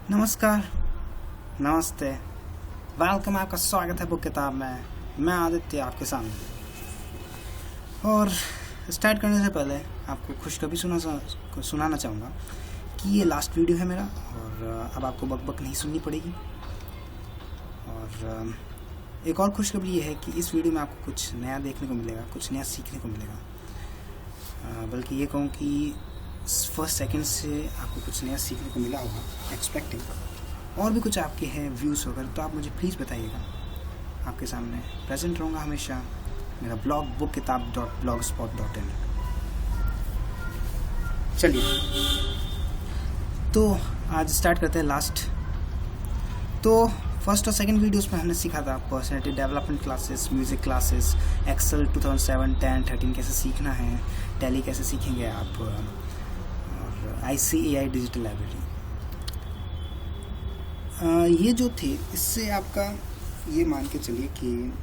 नमस्कार, नमस्ते, वेलकम। आपका स्वागत है बुक किताब में। मैं आदित्य आपके सामने। और स्टार्ट करने से पहले आपको खुशखबरी सुनाना चाहूँगा कि ये लास्ट वीडियो है मेरा और अब आपको बक नहीं सुननी पड़ेगी। और एक और खुशखबरी ये है कि इस वीडियो में आपको कुछ नया देखने को मिलेगा, कुछ नया सीखने को मिलेगा। बल्कि ये कहूँ कि फर्स्ट सेकंड से आपको कुछ नया सीखने को मिला होगा, एक्सपेक्टिंग। और भी कुछ आपके हैं व्यूज़ वगैरह तो आप मुझे प्लीज़ बताइएगा। आपके सामने प्रेजेंट रहूँगा हमेशा। मेरा ब्लॉग bookkitab.blogspot.in। चलिए तो आज स्टार्ट करते हैं लास्ट। तो फर्स्ट और सेकंड वीडियोस में हमने सीखा था personality development classes, music classes, Excel 2007, 10, 13 कैसे सीखना है, टैली कैसे सीखेंगे आप, और ICAI डिजिटल लाइब्रेरी। ये जो थे इससे आपका ये मान के चलिए कि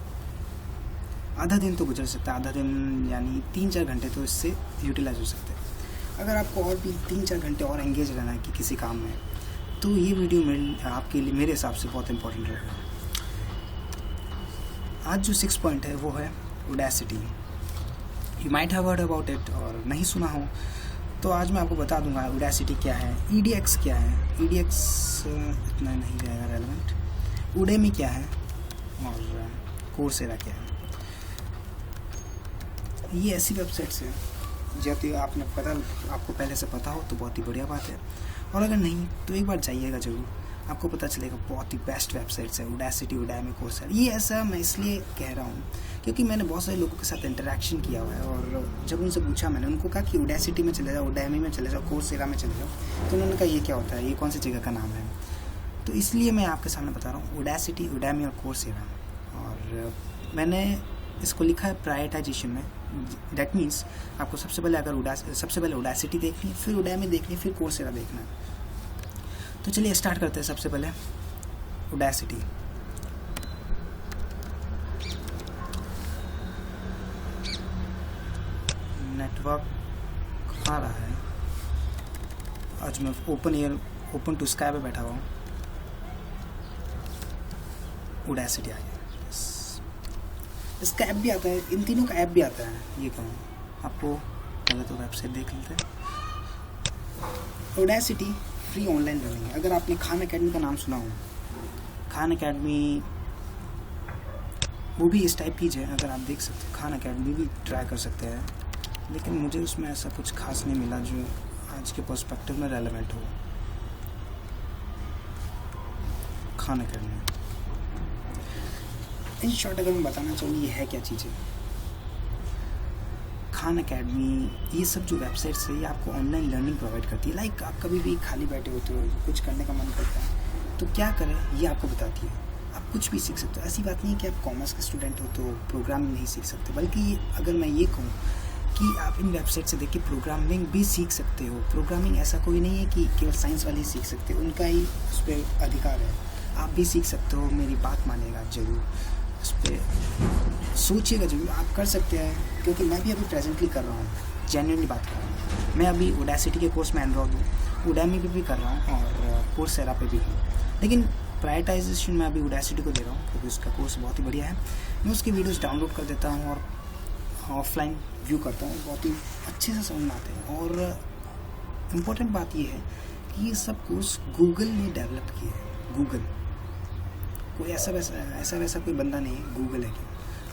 आधा दिन तो गुजर सकता है। आधा दिन यानी 3-4 घंटे तो इससे यूटिलाइज हो सकते हैं। अगर आपको और भी 3-4 घंटे और एंगेज रहना है कि किसी काम में, तो ये वीडियो आपके लिए मेरे हिसाब से बहुत इंपॉर्टेंट रहेगा। आज जो 6 पॉइंट है वो है Udacity। You might have heard about it, और नहीं सुना हो तो आज मैं आपको बता दूंगा Udacity क्या है, EDX क्या है। EDX इतना नहीं रहेगा रेलेवेंट। Udemy क्या है और Coursera क्या है। ये ऐसी वेबसाइट्स हैं जब आपको पहले से पता हो तो बहुत ही बढ़िया बात है, और अगर नहीं तो एक बार जाइएगा ज़रूर, आपको पता चलेगा। बहुत ही बेस्ट वेबसाइट्स है Udacity, Udemy, Coursera। ये ऐसा मैं इसलिए कह रहा हूँ क्योंकि मैंने बहुत सारे लोगों के साथ इंटरेक्शन किया हुआ है, और जब उनसे पूछा मैंने उनको कहा कि Udacity में चले जाओ, Udemy में चले जाओ, Coursera में चले जाओ, तो उन्होंने कहा ये क्या होता है, ये कौन सी जगह का नाम है। तो इसलिए मैं आपके सामने बता रहा हूँ Udacity, Udemy और Coursera। और मैंने इसको लिखा है प्रायोरिटाइजेशन में। दैट मीन्स आपको सबसे पहले Udacity देखनी है, फिर Udemy देखनी है, फिर Coursera देखना है। तो चलिए स्टार्ट करते हैं। सबसे पहले Udacity। नेटवर्क खा रहा है। आज मैं ओपन टू स्काई पे बैठा हुआ हूँ। Udacity आ गया। इसका ऐप भी आता है, इन तीनों का ऐप भी आता है। ये कहूँ आपको, पहले तो वेबसाइट देख लेते हैं। Udacity फ्री ऑनलाइन लर्निंग है। अगर आपने खान अकेडमी का नाम सुना हो, खान अकेडमी वो भी इस टाइप की है। अगर आप देख सकते हैं खान अकेडमी भी ट्राई कर सकते हैं, लेकिन मुझे उसमें ऐसा कुछ खास नहीं मिला जो आज के पर्सपेक्टिव में रेलेवेंट हो। खान अकेडमी इन शॉर्ट अगर मैं बताना चाहूँ ये है क्या चीज़ें। खान अकेडमी ये सब जो वेबसाइट्स है ये आपको ऑनलाइन लर्निंग प्रोवाइड करती है। लाइक आप कभी भी खाली बैठे होते हो, कुछ करने का मन करता है तो क्या करें ये आपको बताती है। आप कुछ भी सीख सकते हो। ऐसी बात नहीं है कि आप कॉमर्स के स्टूडेंट हो तो प्रोग्रामिंग नहीं सीख सकते, बल्कि अगर मैं ये कहूँ कि आप इन वेबसाइट से देख के प्रोग्रामिंग भी सीख सकते हो। प्रोग्रामिंग ऐसा कोई नहीं है कि केवल साइंस वाले ही सीख सकते हो, उनका ही उस पर अधिकार है। आप भी सीख सकते हो, मेरी बात मानेगा ज़रूर, उस पर सोचिएगा जरूर। आप कर सकते हैं क्योंकि मैं भी अभी प्रेजेंटली कर रहा हूँ, जेन्युइनली बात कर रहा हूँ। मैं अभी Udacity के कोर्स में एनरोल हूँ, Udemy पे भी कर रहा हूँ और Coursera पे भी हूँ, लेकिन प्रायोरिटाइजेशन मैं अभी Udacity को दे रहा हूँ क्योंकि उसका कोर्स बहुत ही बढ़िया है। मैं उसकी वीडियोस डाउनलोड कर देता हूँ और ऑफलाइन व्यू करता हूँ, बहुत ही अच्छे से समझ में आते हैं। और इम्पोर्टेंट बात ये है कि ये सब कोर्स गूगल ने डेवलप किया है। गूगल कोई ऐसा वैसा कोई बंदा नहीं है, गूगल है।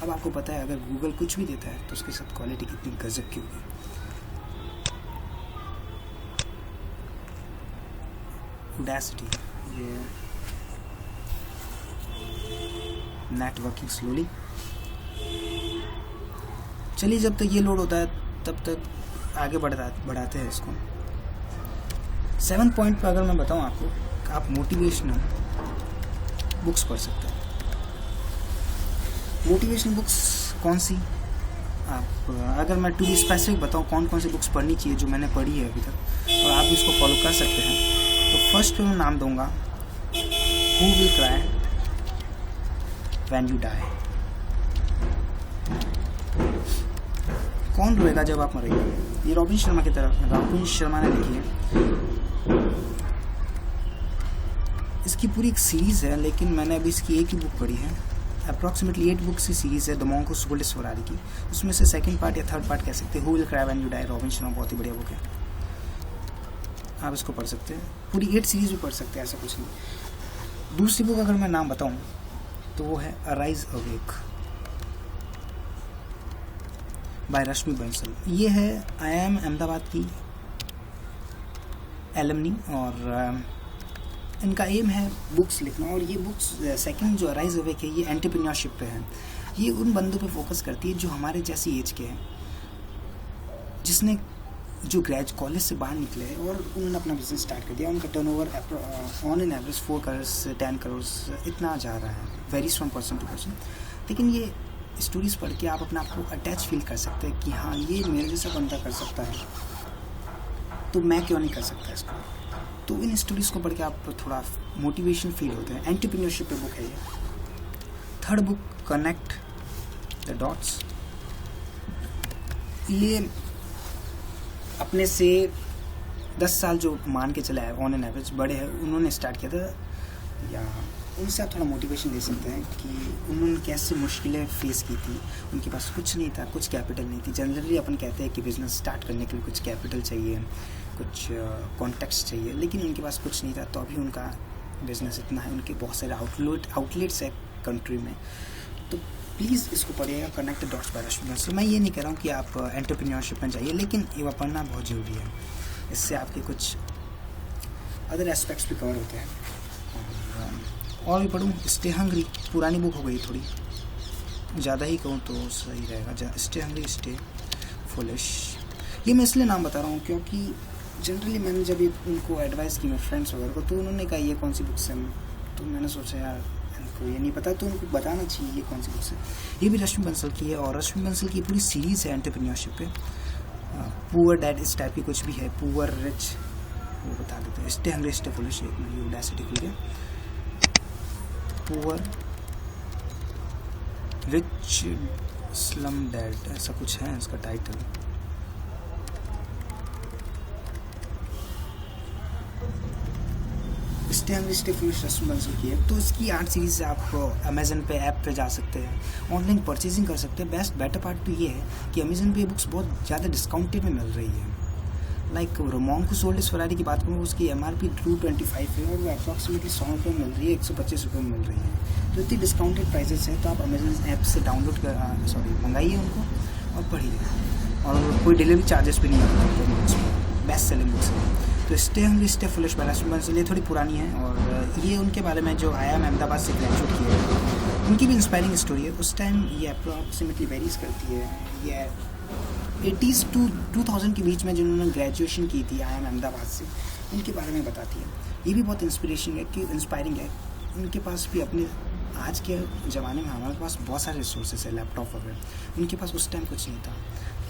अब आपको पता है अगर गूगल कुछ भी देता है तो उसके साथ क्वालिटी कितनी गजब की होगी। Udacity ये नेटवर्किंग स्लोली। चलिए जब तक ये लोड होता है तब तक आगे बढ़ाते हैं इसको। 7 पॉइंट पर अगर मैं बताऊं आपको, आप मोटिवेशनल बुक्स पढ़ सकते हैं। मोटिवेशनल बुक्स कौन सी, आप अगर मैं टू बी स्पेसिफिक बताऊं कौन कौन सी बुक्स पढ़नी चाहिए जो मैंने पढ़ी है अभी तक, और आप इसको फॉलो कर सकते हैं, तो फर्स्ट पे मैं नाम दूंगा who will cry when you die. कौन रोएगा जब आप मरेंगे। ये रॉबिन शर्मा ने लिखी है। इसकी पूरी एक सीरीज़ है, लेकिन मैंने अभी इसकी एक ही बुक पढ़ी है। अप्रॉक्सीमेटली 8 बुक्स की सीरीज़ है the monk who sold his Ferrari की। उसमें से सेकंड पार्ट या थर्ड पार्ट कह सकते हैं, who will cry when you die, Robin Sharma, बहुत ही बढ़िया बुक है, आप इसको पढ़ सकते हैं। पूरी 8 सीरीज़ भी पढ़ सकते हैं, ऐसा कुछ नहीं। दूसरी बुक अगर मैं नाम बताऊँ तो वो है arise awake bye Rashmi Bansal. ये है IIM अहमदाबाद की एलमनी, और इनका एम है बुक्स लिखना। और ये बुक्स सेकंड जो अराइज अवेक है ये एंटरप्रेन्योरशिप पे है। ये उन बंदों पे फोकस करती है जो हमारे जैसी एज के हैं, जिसने जो कॉलेज से बाहर निकले हैं और उन्होंने अपना बिजनेस स्टार्ट कर दिया। उनका turnover on an average 4 crore से 10 करोड़ इतना जा रहा है, varies from person to person. लेकिन ये स्टोरीज पढ़ के आप अपने आप को अटैच फील कर सकते हैं कि हाँ ये मेरे जैसा बंदा कर सकता है, तो मैं क्यों नहीं कर सकता इसको। तो इन स्टोरीज़ को पढ़ के आप थोड़ा मोटिवेशन फील होते हैं। एंटरप्रेन्योरशिप पे बुक है ये। Third book connect the dots, ये अपने से 10 साल जो मान के चला है ऑन एन एवरेज बड़े हैं, उन्होंने स्टार्ट किया था, या उनसे आप थोड़ा मोटिवेशन ले सकते हैं कि उन्होंने कैसे मुश्किलें फेस की थी। उनके पास कुछ नहीं था, कुछ कैपिटल नहीं थी। जनरली अपन कहते हैं कि बिज़नेस स्टार्ट करने के लिए कुछ कैपिटल चाहिए, कुछ कॉन्टेक्ट्स चाहिए, लेकिन उनके पास कुछ नहीं था, तो अभी उनका बिज़नेस इतना है, उनके बहुत सारे आउटलेट्स है कंट्री में। तो प्लीज़ इसको पढ़िएगा, connect the dots bye Rashmi Bansal. मैं ये नहीं कह रहा हूँ कि आप एंटरप्रेन्योरशिप में जाइए, लेकिन ये पढ़ना बहुत ज़रूरी है। इससे आपके कुछ अदर एस्पेक्ट्स भी कवर होते हैं। और भी पढ़ूँ, स्टे हंग्री, पुरानी बुक हो गई थोड़ी, ज़्यादा ही कहूँ तो सही रहेगा। स्टे हंग्री स्टे फुलिश, ये मैं इसलिए नाम बता रहा हूँ क्योंकि जनरली मैंने जब उनको एडवाइस की मेरे फ्रेंड्स वगैरह को, तो उन्होंने कहा ये कौन सी बुक्स हैं, तो मैंने सोचा यार इनको ये नहीं पता, तो उनको बताना चाहिए ये कौन सी बुक्स है। ये भी रश्मि बंसल की है, और रश्मि बंसल की पूरी सीरीज़ है एंटरप्रेन्योरशिप पे। पुअर डैड इस टाइप की कुछ भी है, पुअर रिच, वो बता देते हैं। Stay hungry stay foolish, audacity खुल गया। पुअर रिच स्लम डैड, ऐसा कुछ है इसका title. Stay hungry stay foolish Rashmi Bansal की है। तो इसकी 8 सीरीज आप अमेजन पे ऐप पे जा सकते हैं, ऑनलाइन परचेजिंग कर सकते हैं। बेटर पार्ट तो ये है कि अमेजन पे बुक्स बहुत ज़्यादा डिस्काउंटेड में मिल रही है। Like monk who sold his Ferrari की बात करूँ, उसकी MRP 225 है और वो अप्रॉक्सीमेटली 100 रुपये मिल रही है, 125 रुपये मिल रही है। तो इतनी डिस्काउंटेड प्राइजेस हैं, तो आप अमेजन ऐप से डाउनलोड मंगाइए उनको और पढ़िए, और कोई डिलीवरी चार्जेस भी नहीं होते बुक्स में। बेस्ट सेलिंग बुक्स है। तो stay hungry stay foolish by Rashmi Bansal, ये थोड़ी पुरानी है, और ये उनके बारे में जो IIM अहमदाबाद से ग्रेजुएट किए हैं, उनकी भी इंस्पायरिंग स्टोरी है। उस टाइम ये अप्रॉक्सीमेटली वेरीज करती है, ये 80s to 2000 के बीच में जिन्होंने ग्रेजुएशन की थी IIM अहमदाबाद से, उनके बारे में बताती है। ये भी बहुत इंस्पायरिंग है। उनके पास भी अपने आज के ज़माने में हमारे पास बहुत सारे रिसोर्सेस है, लैपटॉप वगैरह, उनके पास उस टाइम कुछ नहीं था।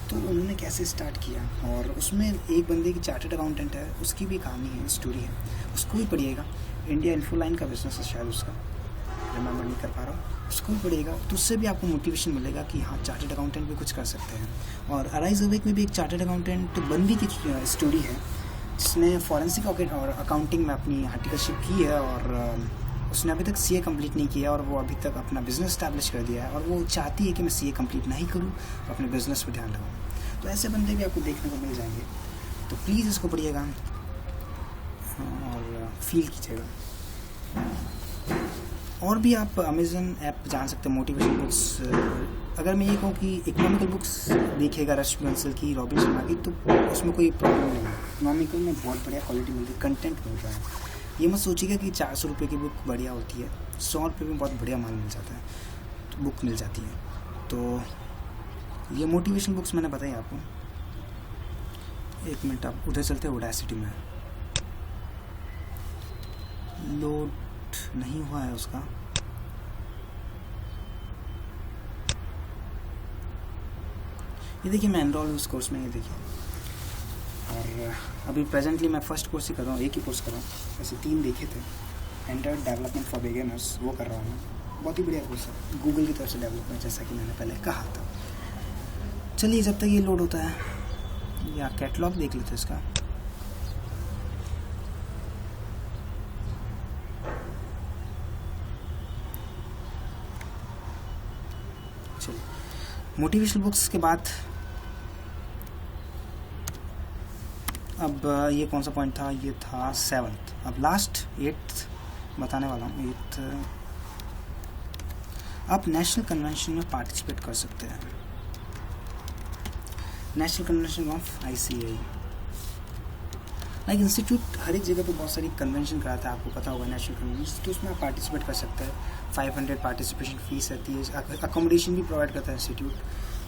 तो उन्होंने कैसे स्टार्ट किया, और उसमें एक बंदे की चार्टर्ड अकाउंटेंट है, उसकी भी कहानी है, स्टोरी है, उसको भी पढ़िएगा। इंडिया इन्फोलाइन का बिजनेस है शायद उसका, रिमेंबर नहीं कर पा रहा हूँ, उसको भी पढ़िएगा। तो उससे भी आपको मोटिवेशन मिलेगा कि हाँ चार्टर्ड अकाउंटेंट भी कुछ कर सकते हैं। और अराइज अवेक में भी एक चार्टर्ड अकाउंटेंट बंदी की स्टोरी है, जिसने फॉरेंसिक और अकाउंटिंग में अपनी आर्टिकलशिप की है, और उसने अभी तक CA कंप्लीट नहीं किया, और वो अभी तक अपना बिजनेस स्टैब्लिश कर दिया है, और वो चाहती है कि मैं CA कंप्लीट नहीं करूँ, अपने बिजनेस पर ध्यान लगाऊँ। तो ऐसे बंदे भी आपको देखने को मिल जाएंगे। तो प्लीज़ इसको पढ़िएगा और फील कीजिएगा। और भी आप अमेजन ऐप जान सकते हैं, मोटिवेशन बुक्स। अगर मैं ये कहूँ कि इकोनॉमिकल बुक्स देखिएगा रश्मि बंसल की, रॉबिन शर्मा की, तो उसमें कोई प्रॉब्लम नहीं है। इकोनॉमिकल में बहुत बढ़िया क्वालिटी मिलती है, कंटेंट मिल रहा है। ये मत सोचिएगा कि 400 रुपये की बुक बढ़िया होती है, 100 रुपये में बहुत बढ़िया माल मिल जाता है, तो बुक मिल जाती है। तो ये मोटिवेशन बुक्स मैंने बताई आपको। एक मिनट, आप उधर चलते हैं, ऑडेसिटी में लोड नहीं हुआ है उसका। ये देखिए, मैं एनरोल उस कोर्स में, ये देखिए। और अभी प्रेजेंटली मैं फर्स्ट कोर्स ही कर रहा हूँ, एक ही कोर्स कर रहा हूँ। वैसे 3 देखे थे, एंड्रॉइड डेवलपमेंट फॉर बिगिनर्स, वो कर रहा हूँ मैं। बहुत ही बढ़िया कोर्स है, गूगल की तरफ से डेवलपमेंट, जैसा कि मैंने पहले कहा था। चलिए, जब तक ये लोड होता है, या कैटलॉग देख लेते हैं इसका। चलिए, मोटिवेशनल बुक्स के बाद अब ये कौन सा पॉइंट था, ये था 7th। अब लास्ट 8th बताने वाला हूँ। 8th, आप नेशनल कन्वेंशन में पार्टिसिपेट कर सकते हैं। National convention of ICAI, like institute हर एक जगह पे बहुत सारी कन्वेंशन कराता है, आपको पता होगा नेशनल कन्वेंशन, तो उसमें आप पार्टिसिपेट कर सकते हैं। 500 पार्टिसिपेशन फीस रहती है, अकोमोडेशन भी प्रोवाइड करता है इंस्टीट्यूट।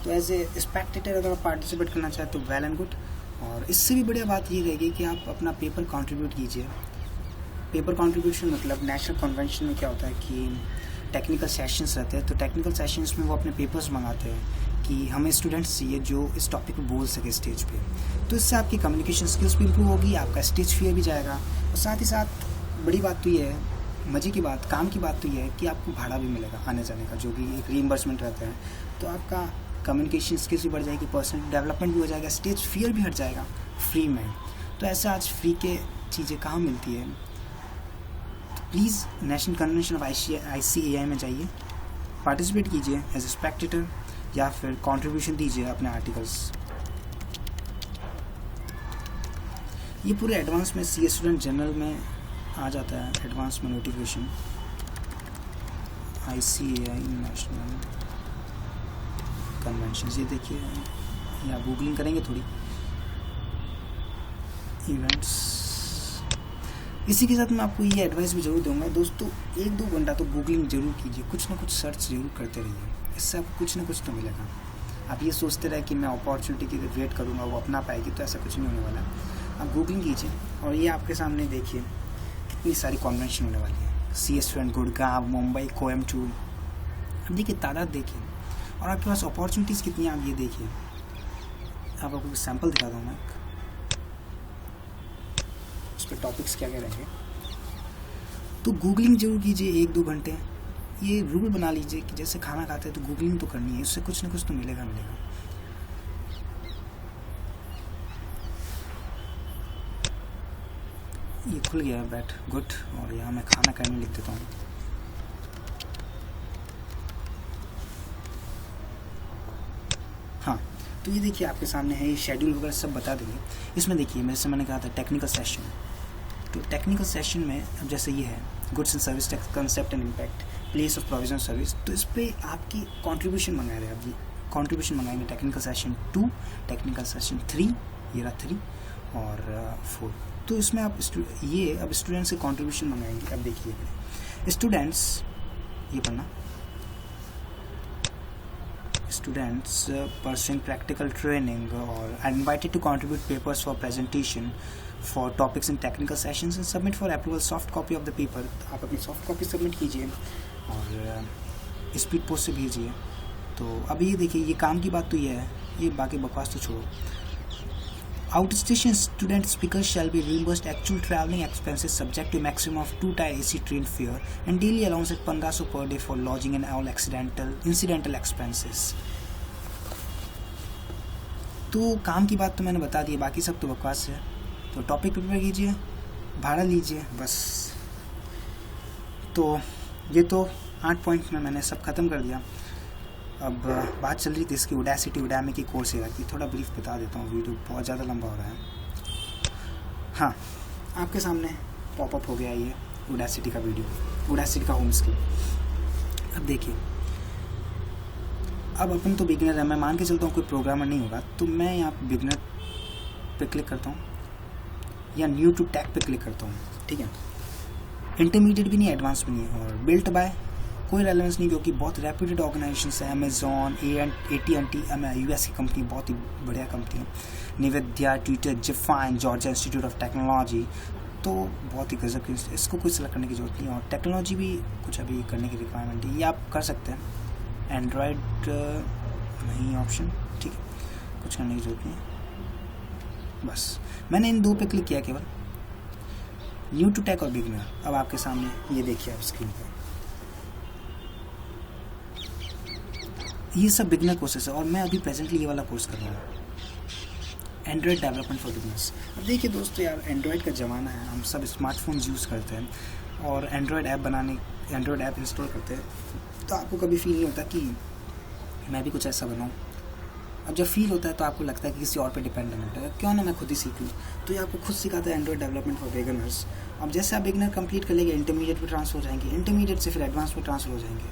तो एज ए स्पेक्टेटर अगर आप पार्टिसिपेट करना चाहें तो वेल एंड गुड। और इससे भी बढ़िया बात ये रहेगी कि आप अपना पेपर कंट्रीब्यूट कीजिए। पेपर कंट्रीब्यूशन मतलब नेशनल कन्वेंशन में क्या होता है कि टेक्निकल सेशंस रहते हैं, तो टेक्निकल सेशंस में वो अपने पेपर्स मंगाते हैं कि हमें स्टूडेंट्स चाहिए जो इस टॉपिक पे बोल सके स्टेज पे। तो इससे आपकी कम्युनिकेशन स्किल्स भी इम्प्रूव होगी, आपका स्टेज फियर भी जाएगा, और साथ ही साथ बड़ी बात तो ये है, मज़े की बात, काम की बात तो ये है कि आपको भाड़ा भी मिलेगा आने जाने का, जो भी एक रीइंबर्समेंट रहता है। तो आपका कम्युनिकेशन स्किल्स भी बढ़ जाएगी, पर्सनल डेवलपमेंट भी हो जाएगा, स्टेज फियर भी हट जाएगा फ्री में। तो ऐसे आज फ्री के चीज़ें कहाँ मिलती है। तो please national convention of ICAI में जाइए, पार्टिसिपेट कीजिए एज ए स्पेक्टेटर, या फिर कंट्रीब्यूशन दीजिए अपने आर्टिकल्स। ये पूरे एडवांस में CA स्टूडेंट जनरल में आ जाता है, एडवांस में नोटिफिकेशन ICAI नेशनल कन्वेंशन। ये देखिए, या गूगलिंग करेंगे थोड़ी इवेंट्स। इसी के साथ मैं आपको ये एडवाइस भी जरूर दूंगा दोस्तों, 1-2 घंटा तो गूगलिंग जरूर कीजिए, कुछ ना कुछ सर्च जरूर करते रहिए, इससे आपको कुछ ना कुछ तो मिलेगा। आप ये सोचते रहे कि मैं अपॉर्चुनिटी की वेट करूँगा वो अपना पाएगी, तो ऐसा कुछ नहीं होने वाला। आप गूगलिंग कीजिए और ये आपके सामने देखिए कितनी सारी कन्वेंशन होने वाली है। CA स्टूडेंट गुड़गांव, मुंबई, कोयम्बटूर, अब देखिए तादाद देखिए, और आपके पास अपॉर्चुनिटीज़ कितनी हैं आप ये देखिए। आप आपको सैम्पल दिखा दूँ मैं, उस पर टॉपिक्स क्या क्या रहेंगे। तो गूगलिंग जरूर कीजिए 1-2 घंटे। ये रूल बना लीजिए कि जैसे खाना खाते हैं तो गूगलिंग तो करनी है, उससे कुछ ना कुछ तो मिलेगा। ये खुल गया है बैट, गुड। और यहाँ मैं खाना खाने लिख देता हूँ। हाँ, तो ये देखिए आपके सामने है, ये शेड्यूल वगैरह सब बता देंगे। इसमें देखिए जैसे मैंने कहा था टेक्निकल सेशन, तो टेक्निकल सेशन में अब जैसे ये है goods and service tax concept and impact, place of provision service, तो इस पर आपकी कंट्रीब्यूशन मंगा रहे हैं। अब ये कंट्रीब्यूशन मंगाएंगे टेक्निकल सेशन 2, टेक्निकल सेशन 3, ये रहा 3 और 4। तो इसमें आप ये अब स्टूडेंट्स से कंट्रीब्यूशन मंगाएंगे। अब देखिए स्टूडेंट्स, ये पढ़ना, students pursuing practical training or are invited to contribute papers for presentation for topics in technical sessions and submit for approval soft copy of the paper। आप अपनी सॉफ्ट कॉपी सबमिट कीजिए और speed post से भेजिए। तो अब ये देखिए, ये काम की बात तो ये है, ये बाकी बकवास तो छोड़ो। Out station student speakers shall be reimbursed actual travelling expenses subject to maximum of 2-tier AC train fare and daily allowance at 1500 per day for lodging and all incidental expenses। तो काम की बात तो मैंने बता दी, बाकी सब तो बकवास है। तो टॉपिक प्रिपेयर कीजिए, भाड़ा लीजिए, बस। तो ये तो 8 पॉइंट में मैंने सब खत्म कर दिया। अब बात चल रही थी इसकी उडामी की कोर्सेरा की, थोड़ा ब्रीफ बता देता हूँ, वीडियो बहुत ज़्यादा लंबा हो रहा है। हाँ, आपके सामने पॉपअप हो गया ये उडासिटी का वीडियो, उडासिटी का होम स्किल। अब देखिए, अब अपन तो बिगिनर है, मैं मान के चलता हूँ कोई प्रोग्रामर नहीं होगा, तो मैं यहाँ बिगिनर पे क्लिक करता हूँ या न्यू टू टैग पे क्लिक करता हूँ, ठीक है। इंटरमीडिएट भी नहीं, एडवांस भी नहीं, और बिल्ट बाय कोई रेलेवेंस नहीं, क्योंकि बहुत रेप्यूटेड ऑर्गेनाइजेशन है, अमेजॉन, AT&T, US की कंपनी, बहुत ही बढ़िया कंपनी है, निवेद्या, ट्विटर, जिफाइन, जॉर्जिया इंस्टीट्यूट ऑफ टेक्नोलॉजी, तो बहुत ही गजब की, इसको कोई सेलेक्ट करने की जरूरत नहीं है। और टेक्नोलॉजी भी कुछ अभी करने की रिक्वायरमेंट है, ये आप कर सकते हैं। एंड्रॉयड नहीं ऑप्शन, ठीक है, कुछ करने की जरूरत नहीं है। बस मैंने इन 2 पे क्लिक किया केवल, न्यू टू टेक और बिगिनर। अब आपके सामने ये देखिए आप स्क्रीन पर, ये सब बिगिनर कोर्सेस है और मैं अभी प्रेजेंटली ये वाला कोर्स कर रहा हूँ, एंड्रॉयड डेवलपमेंट फॉर बिगिनर्स। अब देखिए दोस्तों यार, एंड्रॉयड का ज़माना है, हम सब स्मार्टफोन्स यूज़ करते हैं और एंड्रॉयड ऐप इंस्टॉल करते हैं, तो आपको कभी फील नहीं होता कि मैं भी कुछ ऐसा बनाऊँ। अब जब फील होता है तो आपको लगता है कि किसी और पे डिपेंडेंट है, क्यों ना मैं खुद ही सीख लूँ। तो ये आपको खुद सिखाता है एंड्रॉइड डेवलपमेंट फॉर बिगिनर्स। अब जैसे आप बिगिनर कंप्लीट कर लेंगे, इंटरमीडिएट में ट्रांसफर हो जाएंगे, इंटरमीडिएट से फिर एडवांस में ट्रांसफर हो जाएंगे।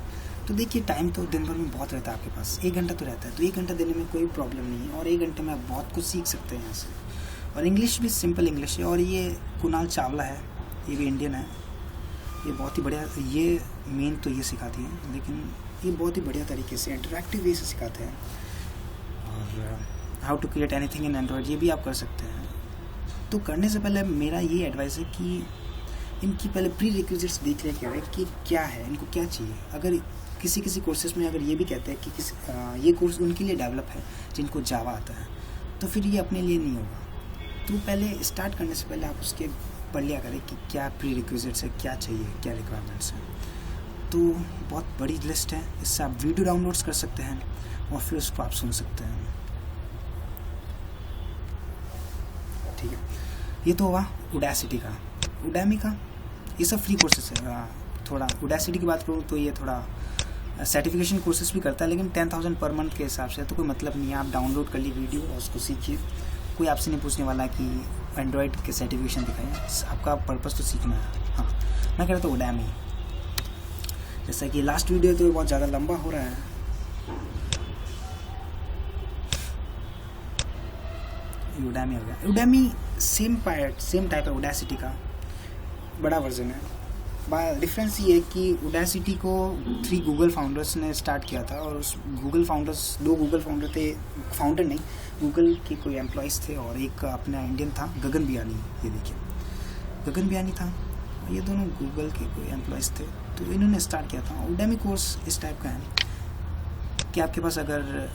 तो देखिए टाइम तो दिन भर में बहुत रहता है आपके पास, 1 घंटा तो रहता है, तो 1 घंटा देने में कोई प्रॉब्लम नहीं है, और 1 घंटे में आप बहुत कुछ सीख सकते हैं यहाँ से। और इंग्लिश भी सिंपल इंग्लिश है। और ये कुणाल चावला है, ये भी इंडियन है, ये बहुत ही बढ़िया, ये मेन तो ये सिखाती है, लेकिन ये बहुत ही बढ़िया तरीके से इंटरैक्टिव वे से सिखाते हैं। और how to create anything in Android, ये भी आप कर सकते हैं। तो करने से पहले मेरा ये एडवाइस है कि इनकी पहले प्री रिक्विजिट्स देख लिया क्या है कि क्या है, इनको क्या चाहिए। अगर किसी कोर्सेज में अगर ये भी कहते हैं कि ये कोर्स उनके लिए डेवलप है जिनको जावा आता है, तो फिर ये अपने लिए नहीं होगा। तो पहले स्टार्ट करने से पहले आप उसके पढ़ लिया करें कि क्या प्री रिक्विजिट्स है, क्या चाहिए, क्या रिक्वायरमेंट्स हैं। तो बहुत बड़ी लिस्ट है, इससे आप वीडियो डाउनलोड्स कर सकते हैं और फिर उसको आप सुन सकते हैं। ठीक है, ये तो हुआ उडासिटी का। उडामी का ये सब फ्री कोर्सेस है। थोड़ा उडासिटी की बात करूँ तो ये थोड़ा सर्टिफिकेशन कोर्सेस भी करता है, लेकिन 10,000 पर मंथ के हिसाब से तो कोई मतलब नहीं है। आप डाउनलोड कर ली वीडियो और उसको सीखिए। कोई आपसे नहीं पूछने वाला कि एंड्रॉयड के सर्टिफिकेशन दिखाएं, आपका पर्पस तो सीखना है। हाँ, मैं कह रहा था उडामी, जैसा कि लास्ट वीडियो तो बहुत ज़्यादा लंबा हो रहा है। उडामी हो गया। उडामी सेम टाइप है उडासिटी का, बड़ा वर्जन है। डिफरेंस ये है कि उडासिटी को 3 गूगल फाउंडर्स ने स्टार्ट किया था, और उस गूगल फाउंडर्स 2 गूगल फाउंडर थे, फाउंडर नहीं, गूगल के कोई एम्प्लॉयज़ थे, और एक अपना इंडियन था गगन बियानी। ये देखिए गगन बियानी था, ये दोनों गूगल के कोई एम्प्लॉयज़ थे, तो इन्होंने स्टार्ट किया था। उडामी कोर्स इस टाइप का है कि आपके पास अगर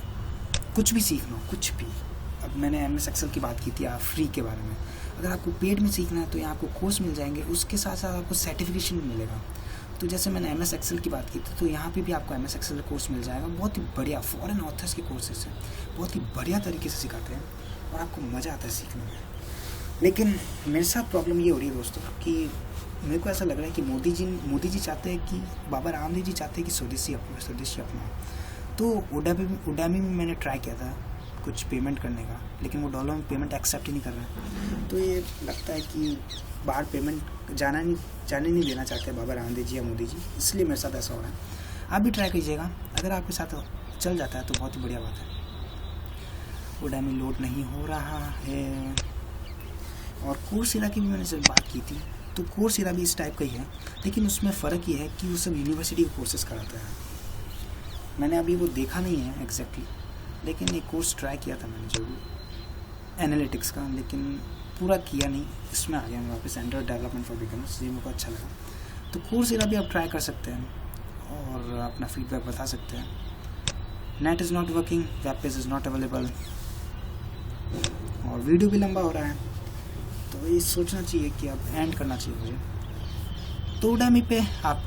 कुछ भी सीखना हो, कुछ भी, अब मैंने MS Excel की बात की थी फ्री के बारे में, अगर आपको पेड में सीखना है तो यहाँ आपको कोर्स मिल जाएंगे, उसके साथ साथ आपको सर्टिफिकेशन भी मिलेगा। तो जैसे मैंने MS Excel की बात की थी, तो यहाँ पे भी आपको MS Excel कोर्स मिल जाएगा। बहुत ही बढ़िया फॉरेन ऑथर्स के कोर्सेस हैं, बहुत ही बढ़िया तरीके से सिखाते हैं और आपको मज़ा आता है सीखने में। लेकिन मेरे साथ प्रॉब्लम ये हो रही है दोस्तों कि मेरे को ऐसा लग रहा है कि मोदी जी चाहते हैं कि बाबा रामदेव जी चाहते हैं कि स्वदेशी अपना। तो उडामी में मैंने ट्राई किया था कुछ पेमेंट करने का, लेकिन वो डॉलर में पेमेंट एक्सेप्ट ही नहीं कर रहा है। तो ये लगता है कि बाहर पेमेंट जाने नहीं देना चाहते बाबा रामदेव जी या मोदी जी, इसलिए मेरे साथ ऐसा हो रहा है। आप भी ट्राई कीजिएगा, अगर आपके साथ चल जाता है तो बहुत ही बढ़िया बात है। उडामी लोड नहीं हो रहा है। और कोर्सेरा की भी मैंने जब बात की थी, तो कोर्सेरा भी इस टाइप का ही है, लेकिन उसमें फ़र्क ये है कि वो सब यूनिवर्सिटी के कोर्सेज कराता है। मैंने अभी वो देखा नहीं है एग्जैक्टली, लेकिन एक कोर्स ट्राई किया था मैंने जरूर एनालिटिक्स का, लेकिन पूरा किया नहीं। इसमें आ गया मैं वापस एंड्रॉयड डेवलपमेंट फॉर बिगिनर्स, ये मेरे को अच्छा लगा। तो कोर्सेरा भी आप ट्राई कर सकते हैं और अपना फीडबैक बता सकते हैं। Net is not working, web page is not available, और वीडियो भी लंबा हो रहा है, तो ये सोचना चाहिए कि अब एंड करना चाहिए मुझे। तो उडामी पे आप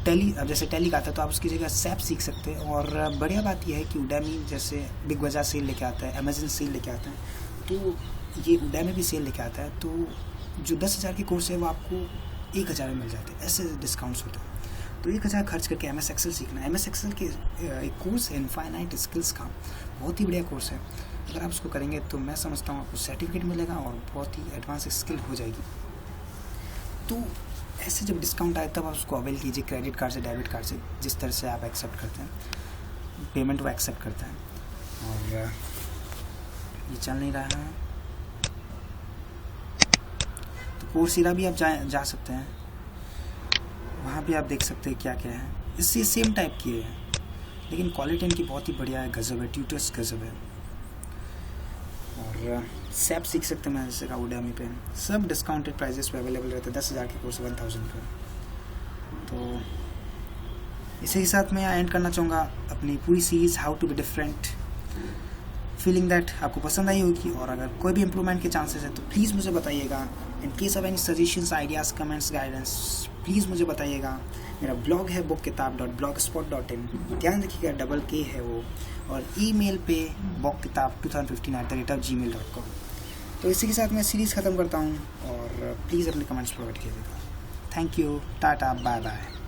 जैसे टैली का आता है तो आप उसकी जगह सैप सीख सकते हैं। और बढ़िया बात यह है कि उडामी जैसे बिग बाजार सेल लेके आता है, अमेजन सेल लेके आता है, तो ये उडामी भी सेल लेके आता है। तो जो 10,000 के कोर्स है वो आपको 1,000 में मिल जाते हैं, ऐसे डिस्काउंट्स होते हैं। तो 1,000 खर्च करके MS Excel सीखना है। MS Excel के एक कोर्स है इनफाइनाइट स्किल्स का, बहुत ही बढ़िया कोर्स है। अगर आप उसको करेंगे तो मैं समझता हूँ आपको सर्टिफिकेट मिलेगा और बहुत ही एडवांस स्किल हो जाएगी। तो ऐसे जब डिस्काउंट आए तब आप उसको अवेल कीजिए, क्रेडिट कार्ड से, डेबिट कार्ड से, जिस तरह से आप एक्सेप्ट करते हैं पेमेंट वो एक्सेप्ट करता है। और ये चल नहीं रहा है तो कोर्सेरा भी आप जा सकते हैं, वहाँ भी आप देख सकते हैं क्या क्या है। इससे सेम टाइप की है, लेकिन क्वालिटी इनकी बहुत ही बढ़िया है, गजब है, ट्यूटर्स गजब है। और सैप सीख सकते हैं मैं जैसे उडामी पे, सब डिस्काउंटेड प्राइजेस पे अवेलेबल रहते हैं। 10,000 के कोर्स 1,000 पे। तो इसी के साथ मैं एंड करना चाहूँगा अपनी पूरी series how to be different. Feeling that आपको पसंद आई होगी, और अगर कोई भी इम्प्रूवमेंट के चांसेस है तो प्लीज़ मुझे बताइएगा। In case of any suggestions, ideas, comments, guidance, please मुझे बताइएगा। मेरा ब्लॉग है bookkitab.blogspot.in, ध्यान रखिएगा डबल K है वो, और ईमेल पे bookkitab2015@gmail.com। तो इसी के साथ मैं सीरीज़ ख़त्म करता हूँ, और प्लीज़ अपने कमेंट्स प्रोवाइड कीजिएगा। Thank you, tata, bye bye.